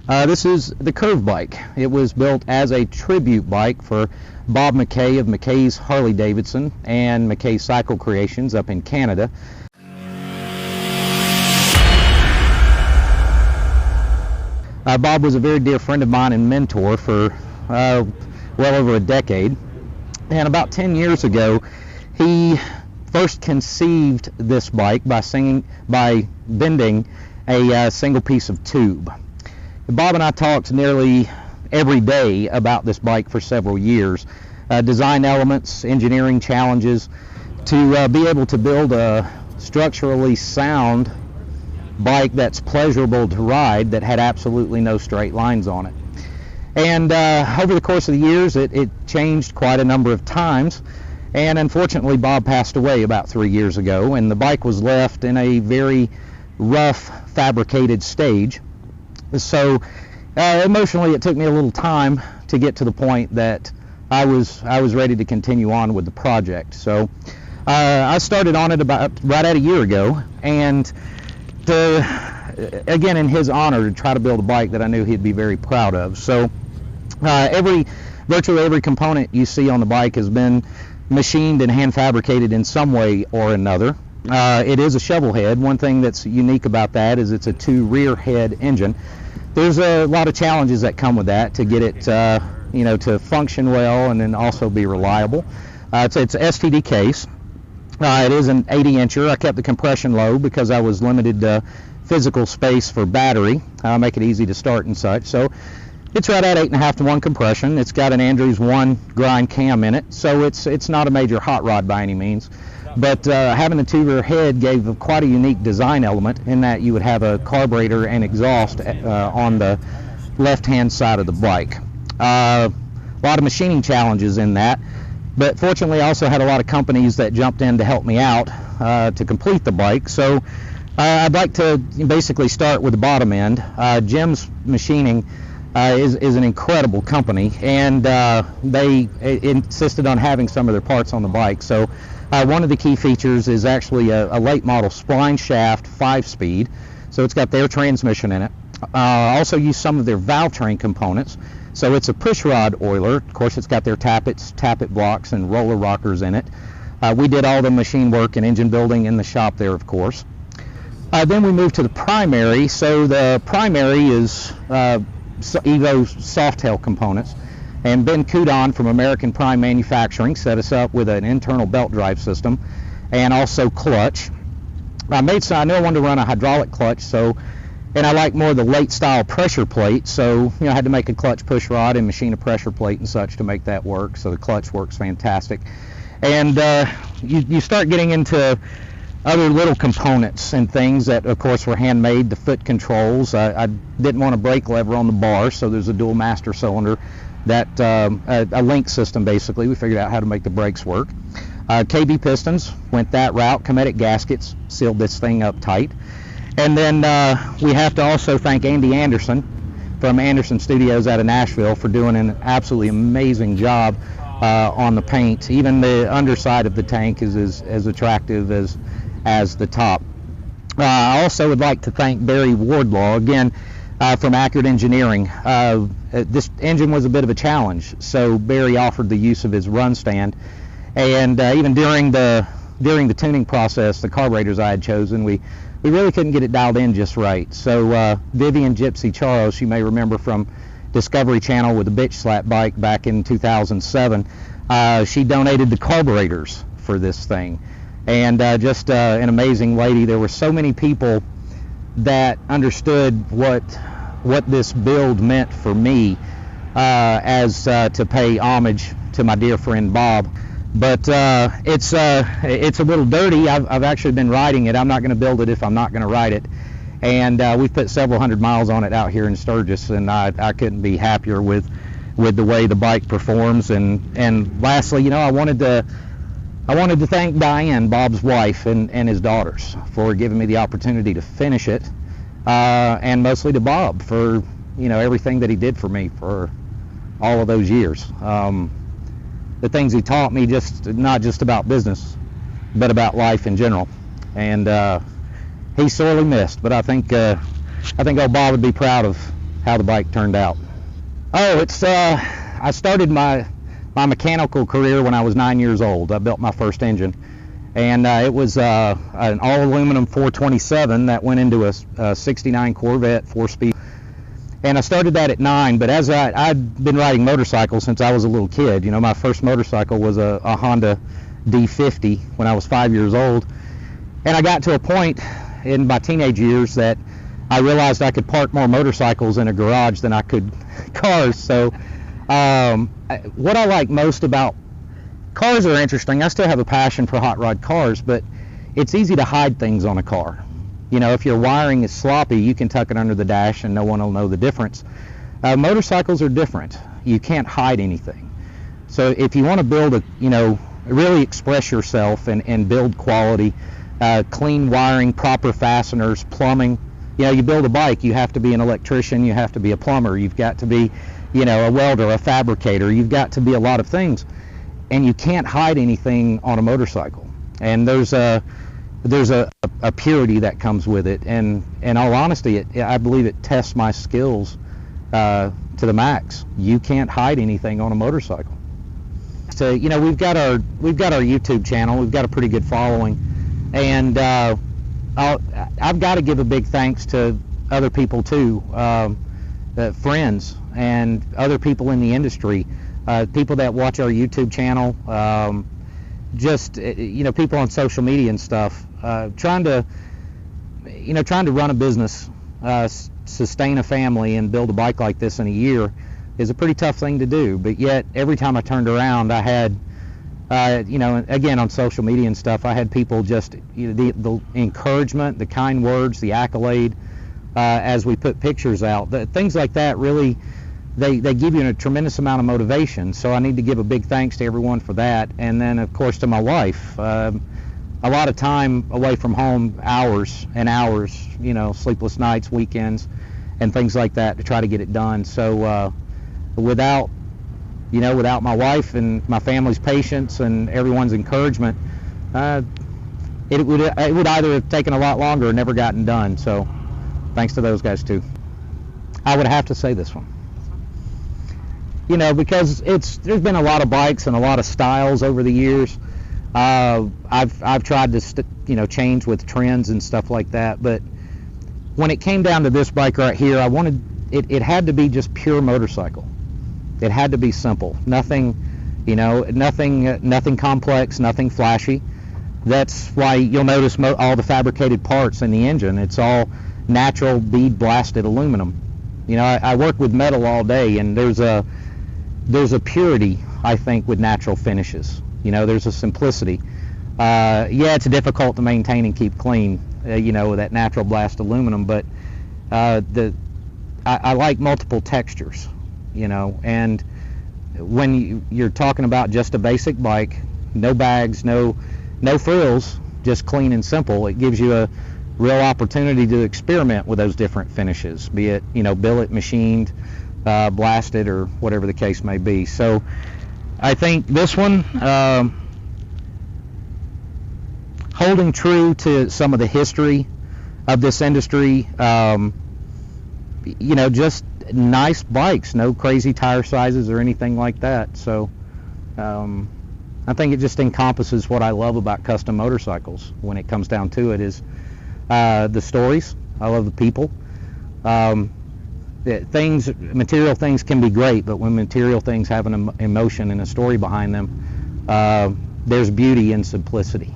This is the Curve bike. It was built as a tribute bike for Bob McKay of McKay's Harley Davidson and McKay Cycle Creations up in Canada. Bob was a very dear friend of mine and mentor for well over a decade. And about 10 years ago, he first conceived this bike by bending a single piece of tube. Bob and I talked nearly every day about this bike for several years. Design elements, engineering challenges, to be able to build a structurally sound bike that's pleasurable to ride that had absolutely no straight lines on it. And over the course of the years, it changed quite a number of times. And unfortunately, Bob passed away about 3 years ago, and the bike was left in a very rough, fabricated stage. So emotionally, it took me a little time to get to the point that I was ready to continue on with the project. So I started on it about right at a year ago, and again, in his honor, to try to build a bike that I knew he'd be very proud of. So virtually every component you see on the bike has been machined and hand fabricated in some way or another. It is a shovel head. One thing that's unique about that is it's a 2 rear head engine. There's a lot of challenges that come with that to get it to function well and then also be reliable. It's an STD case. It is an 80-incher. I kept the compression low because I was limited to physical space for battery. Make it easy to start and such. So it's right at 8.5 to 1 compression. It's got an Andrews 1 grind cam in it, so it's not a major hot rod by any means. But having the 2 rear head gave quite a unique design element in that you would have a carburetor and exhaust on the left-hand side of the bike. A lot of machining challenges in that, but fortunately I also had a lot of companies that jumped in to help me out to complete the bike. So I'd like to basically start with the bottom end. Jim's Machining is an incredible company, and they insisted on having some of their parts on the bike. So one of the key features is actually a late model spline shaft 5-speed, so it's got their transmission in it. Also use some of their valve train components, so it's a push rod oiler. Of course, it's got their tappet blocks and roller rockers in it. We did all the machine work and engine building in the shop there, of course. Then we moved to the primary. So the primary is Evo Softail components, and Ben Kudon from American Prime Manufacturing set us up with an internal belt drive system and also clutch. I knew I wanted to run a hydraulic clutch, and I like more of the late style pressure plate, so I had to make a clutch push rod and machine a pressure plate and such to make that work. So the clutch works fantastic. And you start getting into other little components and things that of course were handmade. The foot controls, I didn't want a brake lever on the bar, so there's a dual master cylinder that a link system. Basically we figured out how to make the brakes work. KB pistons, went that route. Cometic gaskets sealed this thing up tight. And then we have to also thank Andy Anderson from Anderson Studios out of Nashville for doing an absolutely amazing job on the paint. Even the underside of the tank is as attractive as the top. I also would like to thank Barry Wardlaw again from Accurate Engineering. This engine was a bit of a challenge, so Barry offered the use of his run stand, and even during the tuning process, the carburetors I had chosen, we really couldn't get it dialed in just right. So Vivian Gypsy Charles, you may remember from Discovery Channel with the Bitch Slap bike back in 2007, she donated the carburetors for this thing, and just an amazing lady. There were so many people that understood what this build meant for me, as to pay homage to my dear friend Bob. But it's a little dirty. I've actually been riding it. I'm not going to build it if I'm not going to ride it. And we've put several hundred miles on it out here in Sturgis, and I couldn't be happier with the way the bike performs. And lastly, I wanted to thank Diane, Bob's wife, and his daughters for giving me the opportunity to finish it, and mostly to Bob for everything that he did for me for all of those years. The things he taught me, not just about business, but about life in general. And he's sorely missed, but I think old Bob would be proud of how the bike turned out. Oh, I started my mechanical career when I was 9 years old. I built my first engine, and it was an all aluminum 427 that went into a 69 Corvette 4-speed. And I started that at 9, but as I'd been riding motorcycles since I was a little kid. You know, my first motorcycle was a Honda D50 when I was 5 years old. And I got to a point in my teenage years that I realized I could park more motorcycles in a garage than I could cars. So what I like most about cars are interesting. I still have a passion for hot rod cars, but it's easy to hide things on a car. You know, if your wiring is sloppy, you can tuck it under the dash and no one will know the difference. Motorcycles are different. You can't hide anything. So if you want to build really express yourself and build quality, clean wiring, proper fasteners, plumbing. You know, you build a bike, you have to be an electrician, you have to be a plumber, you've got to be, a welder, a fabricator, you've got to be a lot of things. And you can't hide anything on a motorcycle. And there's a purity that comes with it, and in all honesty, I believe it tests my skills to the max. You can't hide anything on a motorcycle. So we've got our YouTube channel. We've got a pretty good following, and I've got to give a big thanks to other people too, friends and other people in the industry, people that watch our YouTube channel. Just people on social media and stuff, trying to run a business, sustain a family, and build a bike like this in a year is a pretty tough thing to do. But yet, every time I turned around, I had, again on social media and stuff, I had people just the encouragement, the kind words, the accolade as we put pictures out. Things like that really. They give you a tremendous amount of motivation, so I need to give a big thanks to everyone for that. And then, of course, to my wife. A lot of time away from home, hours and hours, sleepless nights, weekends, and things like that to try to get it done. So without my wife and my family's patience and everyone's encouragement, it would either have taken a lot longer or never gotten done. So thanks to those guys too. I would have to say this one. Because there's been a lot of bikes and a lot of styles over the years. I've tried to change with trends and stuff like that, but when it came down to this bike right here, I wanted it had to be just pure motorcycle. It had to be simple, nothing complex, nothing flashy. That's why you'll notice all the fabricated parts in the engine. It's all natural bead blasted aluminum. I work with metal all day, and there's a purity, I think, with natural finishes. There's a simplicity. It's difficult to maintain and keep clean, with that natural blast aluminum, but I like multiple textures, and when you're talking about just a basic bike, no bags, no frills, just clean and simple, it gives you a real opportunity to experiment with those different finishes, be it, billet, machined, blasted, or whatever the case may be. So I think this one, holding true to some of the history of this industry, just nice bikes, no crazy tire sizes or anything like that. So I think it just encompasses what I love about custom motorcycles when it comes down to it, is the stories. I love the people. Material things can be great, but when material things have an emotion and a story behind them, there's beauty in simplicity.